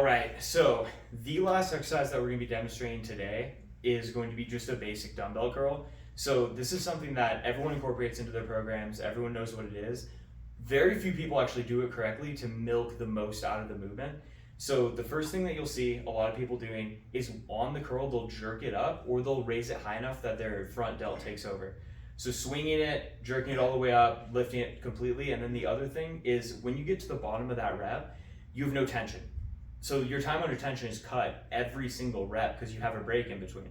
All right, so the last exercise that we're going to be demonstrating today is going to be just a basic dumbbell curl. So this is something that everyone incorporates into their programs. Everyone knows what it is. Very few people actually do it correctly to milk the most out of the movement. So the first thing that you'll see a lot of people doing is on the curl, they'll jerk it up or they'll raise it high enough that their front delt takes over. So swinging it, jerking it all the way up, lifting it completely. And then the other thing is when you get to the bottom of that rep, you have no tension. So your time under tension is cut every single rep because you have a break in between.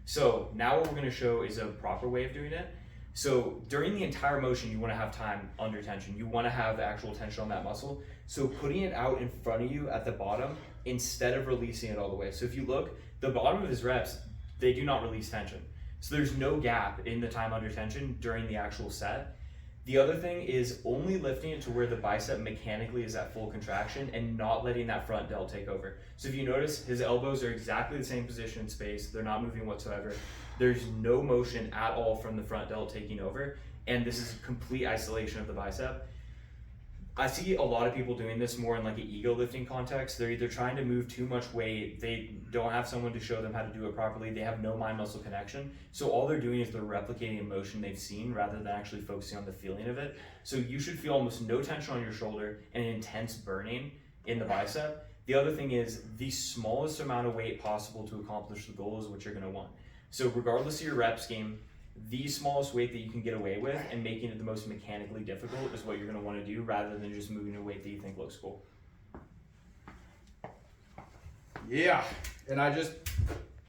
So now what we're going to show is a proper way of doing it. So during the entire motion, you want to have time under tension. You want to have actual tension on that muscle. So putting it out in front of you at the bottom instead of releasing it all the way. So if you look, the bottom of his reps, they do not release tension. So there's no gap in the time under tension during the actual set. The other thing is only lifting it to where the bicep mechanically is at full contraction and not letting that front delt take over. So if you notice, his elbows are exactly the same position in space. They're not moving whatsoever. There's no motion at all from the front delt taking over. And this is complete isolation of the bicep. I see a lot of people doing this more in like an ego lifting context. They're either trying to move too much weight, they don't have someone to show them how to do it properly, they have no mind-muscle connection. So all they're doing is they're replicating a motion they've seen rather than actually focusing on the feeling of it. So you should feel almost no tension on your shoulder and an intense burning in the bicep. The other thing is the smallest amount of weight possible to accomplish the goal is what you're gonna want. So regardless of your rep scheme, the smallest weight that you can get away with and making it the most mechanically difficult is what you're going to want to do rather than just moving a weight that you think looks cool. Yeah, and I just